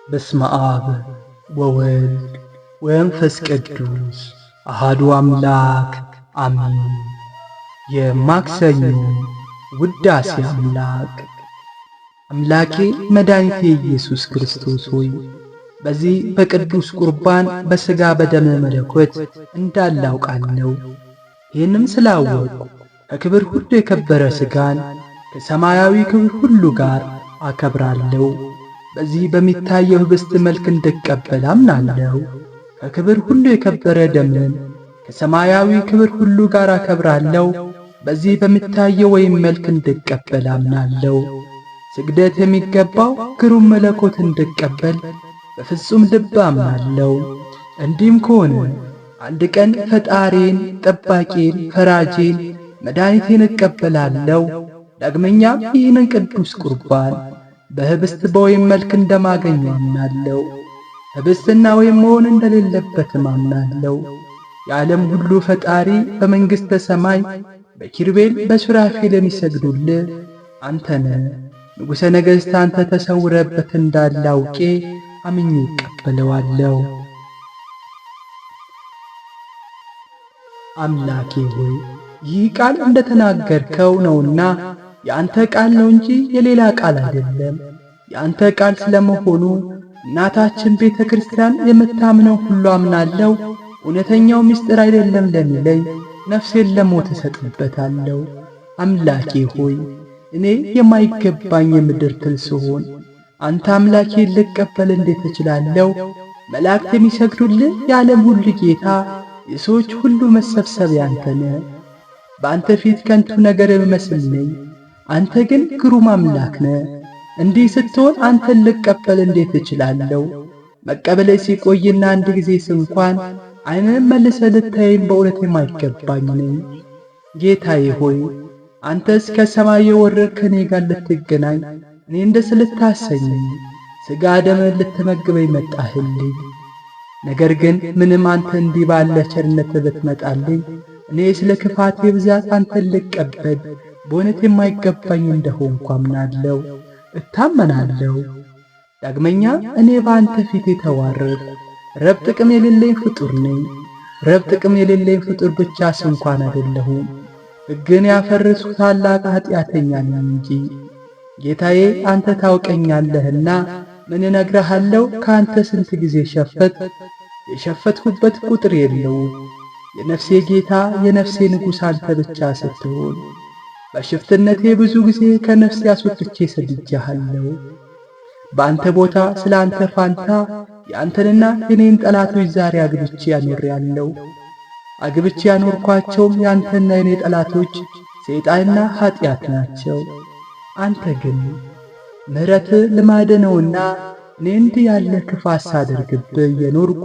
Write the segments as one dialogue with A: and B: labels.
A: በስመ አብ ወወልድ ወመንፈስ ቅዱስ አሐዱ አምላክ አሜን። የማክሰኞ ውዳሴ አምላክ። አምላኬ መድኃኒቴ ኢየሱስ ክርስቶስ ሆይ በዚህ በቅዱስ ቁርባን በሥጋ በደመ መለኮት እንዳለ አውቃለሁ። ይህንም ስላወቅሁ ከክብር ሁሉ የከበረ ሥጋን ከሰማያዊ ክብር ሁሉ ጋር አከብራለሁ። በዚህ በሚታየው ኅብስት መልክ እንድቀበል አምናለሁ። ከክብር ሁሉ የከበረ ደምን ከሰማያዊ ክብር ሁሉ ጋር አከብራለሁ። በዚህ በሚታየው ወይም መልክ እንድቀበል አምናለሁ። ስግደት የሚገባው ግሩም መለኮት እንድቀበል በፍጹም ልብ አምናለሁ። እንዲህም ከሆነ አንድ ቀን ፈጣሪን፣ ጠባቂን፣ ፈራጄን፣ መድኃኒቴን እቀበላለሁ። ዳግመኛም ይህንን ቅዱስ ቁርባን በኅብስት በወይን መልክ እንደማገኘው አምናለሁ። ኅብስትና ወይን መሆን እንደሌለበትም አምናለሁ። የዓለም ሁሉ ፈጣሪ በመንግሥተ ሰማይ በኪሩቤል በሱራፌል የሚሰግዱልህ አንተ ነህ። ንጉሠ ነገሥት አንተ ተሰውረበት እንዳለ አውቄ አምኜ እቀበለዋለሁ። አምላኬ ሆይ ይህ ቃል እንደተናገርከው ነውና የአንተ ቃል ነው እንጂ የሌላ ቃል አይደለም። የአንተ ቃል ስለመሆኑ እናታችን ቤተ ክርስቲያን የምታምነው ሁሉ አምናለሁ። እውነተኛው ምስጢር አይደለም ለሚለኝ ነፍሴን ለሞት እሰጥበታለሁ። አምላኬ ሆይ እኔ የማይገባኝ የምድር ትል ስሆን አንተ አምላኬን ልቀበል እንዴት እችላለሁ? መላእክት የሚሰግዱልህ የዓለም ሁሉ ጌታ፣ የሰዎች ሁሉ መሰብሰቢያ አንተ ነህ። በአንተ ፊት ከንቱ ነገር የምመስል ነኝ። አንተ ግን ግሩም አምላክ ነህ። እንዲህ ስትሆን አንተን ልቀበል እንዴት እችላለሁ? መቀበሌ ሲቆይና አንድ ጊዜ ስንኳን ዓይንን መልሰህ ልታየኝ በእውነት የማይገባኝ ነኝ። ጌታዬ ሆይ አንተስ ከሰማይ የወረድክ ከእኔ ጋር ልትገናኝ እኔን ደስ ልታሰኘኝ ሥጋ ደምን ልትመግበኝ መጣህልኝ። ነገር ግን ምንም አንተ እንዲህ ባለ ቸርነት ብትመጣልኝ እኔ ስለ ክፋቴ ብዛት አንተን ልቀበል በእውነት የማይገባኝ እንደሆንኩ አምናለሁ፣ እታመናለሁ። ዳግመኛ እኔ በአንተ ፊት የተዋረድሁ ረብ ጥቅም የሌለኝ ፍጡር ነኝ። ረብ ጥቅም የሌለኝ ፍጡር ብቻ ስንኳን አይደለሁም፣ ሕግን ያፈረስሁ ታላቅ ኀጢአተኛ ነኝ እንጂ። ጌታዬ አንተ ታውቀኛለህና ምን እነግርሃለሁ? ከአንተ ስንት ጊዜ የሸፈትሁበት ቁጥር የለውም። የነፍሴ ጌታ የነፍሴ ንጉሥ አንተ ብቻ ስትሆን በሽፍትነቴ ብዙ ጊዜ ከነፍሴ አስወጥቼ ሰድጄሃለሁ። በአንተ ቦታ ስለ አንተ ፋንታ የአንተንና የኔን ጠላቶች ዛሬ አግብቼ አኖሬአለሁ። አግብቼ ያኖርኳቸውም የአንተና የኔ ጠላቶች ሰይጣንና ኀጢአት ናቸው። አንተ ግን ምሕረትህ ልማድ ነውና እኔ እንዲህ ያለ ክፋት ሳደርግብህ የኖርኩ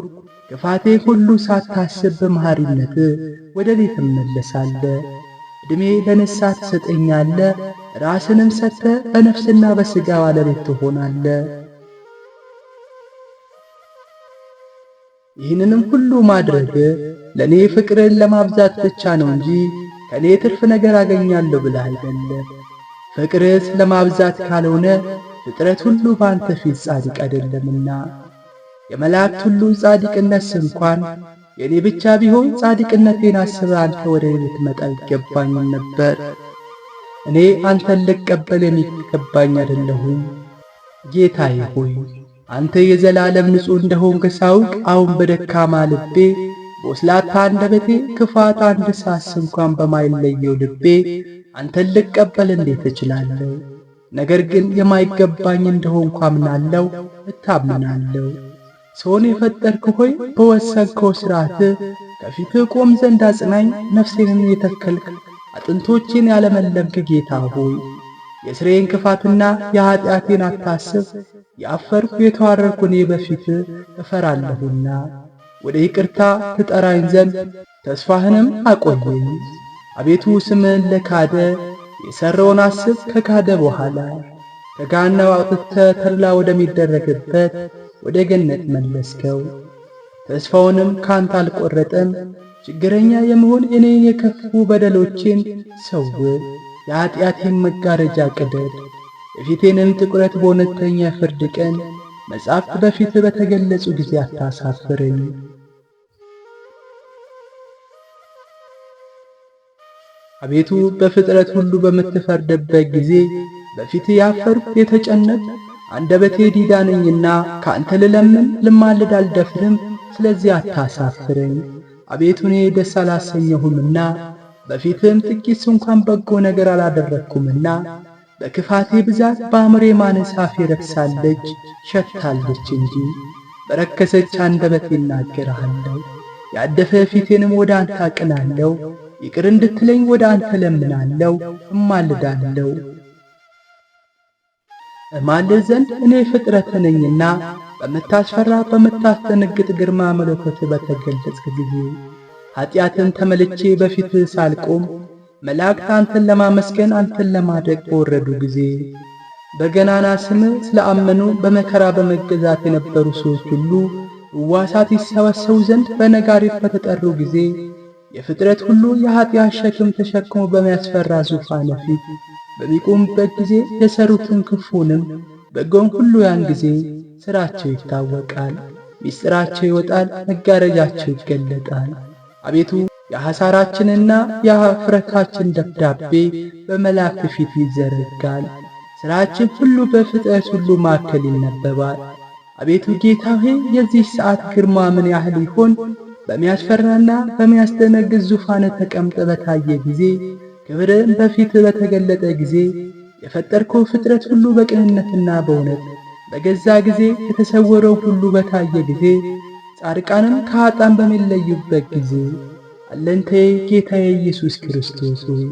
A: ክፋቴ ሁሉ ሳታስብ በመሐሪነትህ ወደ እኔ ትመለሳለህ። ዕድሜ ለንስሐ ትሰጠኛለህ። ራስንም ሰጥተህ በነፍስና በሥጋ ባለቤት ትሆናለህ። ይህንንም ሁሉ ማድረግ ለእኔ ፍቅርን ለማብዛት ብቻ ነው እንጂ ከእኔ ትርፍ ነገር አገኛለሁ ብለህ አይደለም። ፍቅርስ ለማብዛት ካልሆነ ፍጥረት ሁሉ በአንተ ፊት ጻድቅ አይደለምና። የመላእክት ሁሉ ጻድቅነት እንኳን የእኔ ብቻ ቢሆን ጻድቅነቴን አስበህ አንተ ወደ እኔ ልትመጣ ይገባኝም ነበር። እኔ አንተን ልቀበል የሚገባኝ አይደለሁም። ጌታዬ ሆይ አንተ የዘላለም ንጹሕ እንደሆንክ ሳውቅ አሁን በደካማ ልቤ በወስላታ አንደበቴ ክፋት አንድ ሳስ እንኳን በማይለየው ልቤ አንተን ልቀበል እንዴት እችላለሁ? ነገር ግን የማይገባኝ እንደሆንኩ አምናለሁ፣ እታመናለሁ። ሰውን የፈጠርክ ሆይ በወሰንከው ሥርዓትህ ከፊትህ ቆም ዘንድ አጽናኝ። ነፍሴንም የተከልክ አጥንቶቼን ያለመለምክ ጌታ ሆይ የሥራዬን ክፋትና የኀጢአቴን አታስብ። ያፈርኩ የተዋረድኩ እኔ በፊትህ እፈራለሁና ወደ ይቅርታ ትጠራኝ ዘንድ ተስፋህንም አቆየኝ። አቤቱ ስምህን ለካደ የሠራውን አስብ። ከካደ በኋላ ከገሃነም አውጥተህ ተድላ ወደሚደረግበት ወደ ገነት መለስከው። ተስፋውንም ካንተ አልቈረጠም። ችግረኛ የመሆን እኔን የከፉ በደሎቼን ሰውር። የኀጢአቴን መጋረጃ ቅደድ። የፊቴንም ጥቁረት በእውነተኛ ፍርድ ቀን መጻሕፍት በፊት በተገለጹ ጊዜ አታሳፍረኝ። አቤቱ በፍጥረት ሁሉ በምትፈርድበት ጊዜ በፊት ያፈርኩ የተጨነቅሁ አንደበቴ ዲዳ ነኝና ከአንተ ልለምን ልማልድ አልደፍርም። ስለዚህ አታሳፍረኝ። አቤቱ እኔ ደስ አላሰኘሁምና በፊትም ጥቂት እንኳን በጎ ነገር አላደረግኩምና በክፋቴ ብዛት በአእምሮዬ ማነስ አፌ ረክሳለች ሸታለች እንጂ። በረከሰች አንደበቴ እናገርሃለሁ፣ ያደፈ ፊቴንም ወደ አንተ አቅናለሁ። ይቅር እንድትለኝ ወደ አንተ ለምናለሁ እማልዳለሁ። እማልድ ዘንድ እኔ ፍጥረት ነኝና በምታስፈራ በምታስደነግጥ ግርማ መለኮት በተገለጽክ ጊዜ ኀጢአትን ተመልቼ በፊትህ ሳልቆም መላእክት አንተን ለማመስገን አንተን ለማድረግ በወረዱ ጊዜ በገናና ስምህ ስለአመኑ በመከራ በመገዛት የነበሩ ሰዎች ሁሉ እዋሳት ይሰበሰቡ ዘንድ በነጋሪት በተጠሩ ጊዜ የፍጥረት ሁሉ የኀጢአት ሸክም ተሸክሞ በሚያስፈራ ዙፋን ፊት በሚቆሙበት ጊዜ የሰሩትን ክፉንም በጎን ሁሉ ያን ጊዜ ሥራቸው ይታወቃል፣ ምስጢራቸው ይወጣል፣ መጋረጃቸው ይገለጣል። አቤቱ የሐሳራችንና የኀፍረታችን ደብዳቤ በመላእክት ፊት ይዘረጋል። ሥራችን ሁሉ በፍጥረት ሁሉ ማዕከል ይነበባል። አቤቱ ጌታ ሆይ የዚህ ሰዓት ግርማ ምን ያህል ይሆን? በሚያስፈራና በሚያስደነግጥ ዙፋን ተቀምጠ በታየ ጊዜ ክብርም በፊት በተገለጠ ጊዜ የፈጠርከው ፍጥረት ሁሉ በቅንነትና በእውነት በገዛ ጊዜ የተሰወረው ሁሉ በታየ ጊዜ ጻድቃንም ከኃጥአን በሚለዩበት ጊዜ አለንታዬ ጌታዬ ኢየሱስ ክርስቶስ ሆይ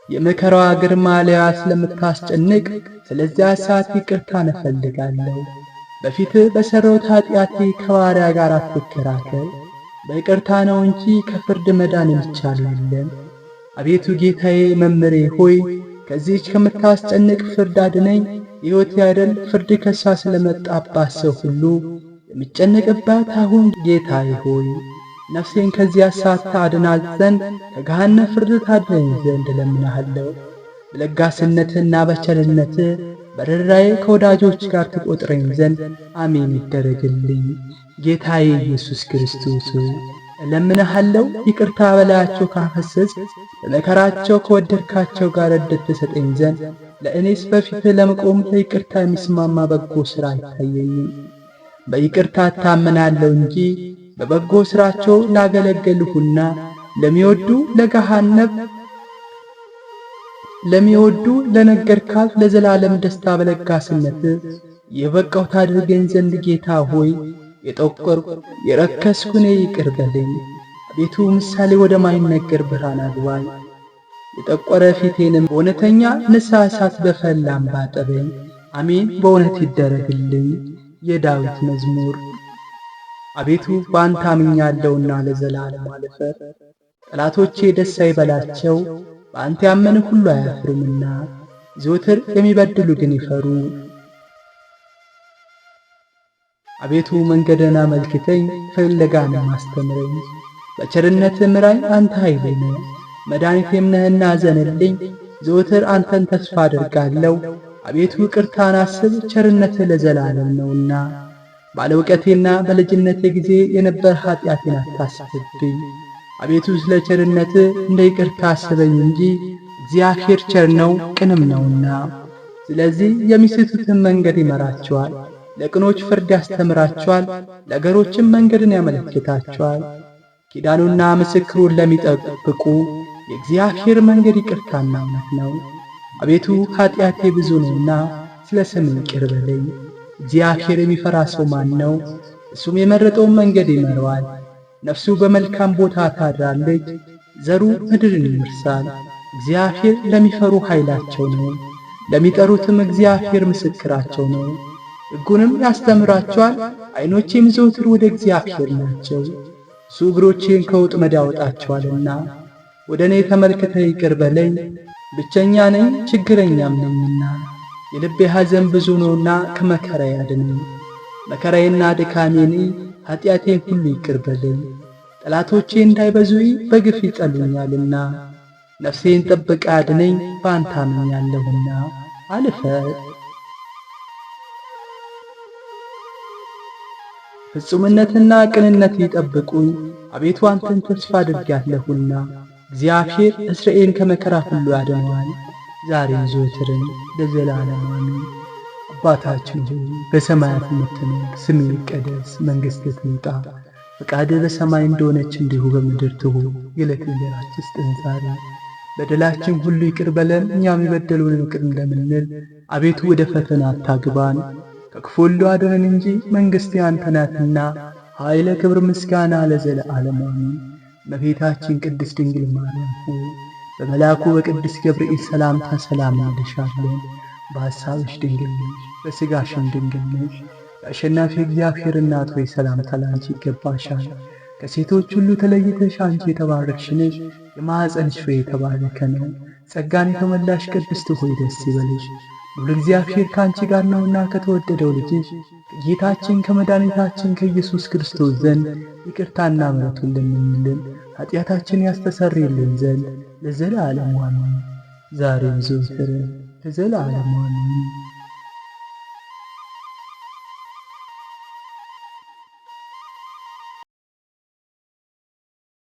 A: የመከራዋ ግርማ ለያ ስለምታስጨንቅ ስለዚያ ሰዓት ይቅርታን እፈልጋለሁ። በፊትህ በሠራሁት ኀጢአቴ ከባሪያ ጋር አትከራከር፣ በይቅርታ ነው እንጂ ከፍርድ መዳን የሚቻለው የለም። አቤቱ ጌታዬ መምህሬ ሆይ ከዚህች ከምታስጨንቅ ፍርድ አድነኝ። ሕይወት ያደል ፍርድ ከሷ ስለመጣባት ሰው ሁሉ የሚጨነቅባት አሁን ጌታዬ ሆይ ነፍሴን ከዚያ ሰዓት ታድናት ዘንድ ከገሃነም ፍርድ ታድነኝ ዘንድ እለምንሃለሁ። በለጋስነትህና በቸርነትህ በርኅራኄ ከወዳጆች ጋር ትቈጥረኝ ዘንድ አሜን ይደረግልኝ። ጌታዬ ኢየሱስ ክርስቶስ እለምንሃለሁ፣ ይቅርታ በላያቸው ካፈሰስክ በመከራቸው ከወደድካቸው ጋር እንድትሰጠኝ ዘንድ ለእኔስ በፊትህ ለመቆም ለይቅርታ የሚስማማ በጎ ሥራ አይታየኝም። በይቅርታ እታመናለሁ እንጂ በበጎ ሥራቸው ላገለገልሁና ለሚወዱ ለነገርካት ለዘላለም ደስታ በለጋስነትህ የበቃሁ ታድርገኝ ዘንድ ጌታ ሆይ የጠቆርኩ የረከስኩ እኔ ይቅር በለኝ። አቤቱ ምሳሌ ወደ ማይነገር ብርሃን አግባኝ። የጠቆረ ፊቴንም በእውነተኛ ንስሐ እሳት በፈላ እንባ አጠበኝ። አሜን በእውነት ይደረግልኝ። የዳዊት መዝሙር። አቤቱ በአንተ አምኛለሁና ለዘላለም አልፈር። ጠላቶቼ ደስ አይበላቸው፣ በአንተ ያመነ ሁሉ አያፍሩምና ዘወትር የሚበድሉ ግን ይፈሩ። አቤቱ መንገድን አመልክተኝ፣ ፍለጋንም አስተምረኝ። በቸርነትህ ምራኝ፣ አንተ ኃይሌ ነህ መድኃኒቴም ነህና አዘንልኝ። ዘወትር አንተን ተስፋ አደርጋለሁ። አቤቱ ይቅርታን አስብ፣ ቸርነትህ ለዘላለም ነውና። ባለእውቀቴና በልጅነቴ ጊዜ የነበር ኀጢአቴን አታስብብኝ። አቤቱ ስለ ቸርነትህ እንደ ይቅርታ አስበኝ እንጂ እግዚአብሔር ቸር ነው ቅንም ነውና። ስለዚህ የሚስቱትን መንገድ ይመራቸዋል፣ ለቅኖች ፍርድ ያስተምራቸዋል፣ ለገሮችም መንገድን ያመለክታቸዋል። ኪዳኑና ምስክሩን ለሚጠብቁ የእግዚአብሔር መንገድ ይቅርታና እውነት ነው። አቤቱ ኀጢአቴ ብዙ ነውና ስለ ስምህ ይቅር በለኝ። እግዚአብሔር የሚፈራ ሰው ማን ነው? እሱም የመረጠውን መንገድ ይመራዋል። ነፍሱ በመልካም ቦታ ታድራለች፣ ዘሩ ምድርን ይወርሳል። እግዚአብሔር ለሚፈሩ ኃይላቸው ነው፣ ለሚጠሩትም እግዚአብሔር ምስክራቸው ነው። ሕጉንም ያስተምራቸዋል። ዓይኖቼም ዘወትር ወደ እግዚአብሔር ናቸው። እሱ እግሮቼን ከወጥመድ ያወጣቸዋልና። ወደ እኔ ተመልክተህ ይቅር በለኝ፣ ብቸኛ ነኝ ችግረኛም ነኝና። የልቤ ሐዘን ብዙ ነውና ከመከራዬ አድነኝ። መከራዬና ድካሜን ኀጢአቴን ሁሉ ይቅር በለኝ። ጠላቶቼ እንዳይበዙኝ በግፍ ይጠሉኛልና። ነፍሴን ጠብቀህ አድነኝ፣ በአንተ አምኛለሁና። አልፈር ፍጹምነትና ቅንነት ይጠብቁኝ። አቤቱ አንተን ተስፋ አድርጌአለሁና። እግዚአብሔር እስራኤልን ከመከራ ሁሉ ያድነዋል፣ ዛሬም ዘወትርም ለዘላለሙ አሜን። አባታችን ሆይ በሰማያት የምትኖር፣ ስምህ ይቀደስ፣ መንግሥትህ ትምጣ፣ ፈቃድህ በሰማይ እንደሆነች እንዲሁ በምድር ትሁን። የዕለት እንጀራችንን ስጠን ዛሬ፣ በደላችን ሁሉ ይቅር በለን እኛም የበደሉንን ይቅር እንደምንል። አቤቱ ወደ ፈተና አታግባን ከክፉ ሁሉ አድነን እንጂ መንግሥት ያንተ ናትና፣ ኃይል፣ ክብር፣ ምስጋና ለዘለዓለሙ አሜን። እመቤታችን ቅድስት ድንግል ማርያም ሆይ በመልአኩ በቅዱስ ገብርኤል ሰላምታ ሰላም እንልሻለን። በሐሳብሽ ድንግል ነሽ፣ በሥጋሽም ድንግል ነሽ። የአሸናፊ እግዚአብሔር እናት ሆይ ሰላምታ ላንቺ ይገባሻል። ከሴቶች ሁሉ ተለይተሽ አንቺ የተባረክሽ ነሽ፣ የማኅፀንሽ ፍሬ የተባረከ ነው። ጸጋን የተመላሽ ቅድስት ሆይ ደስ ይበልሽ፣ ሁሉ እግዚአብሔር ከአንቺ ጋር ነውና ከተወደደው ልጅሽ ከጌታችን ከመድኃኒታችን ከኢየሱስ ክርስቶስ ዘንድ ይቅርታና ምሕረቱን ለምኝልን ኃጢአታችን ያስተሰርይልን ዘንድ ለዘላለሙ አሜን። ዛሬም ዘወትርም ለዘላለሙ አሜን።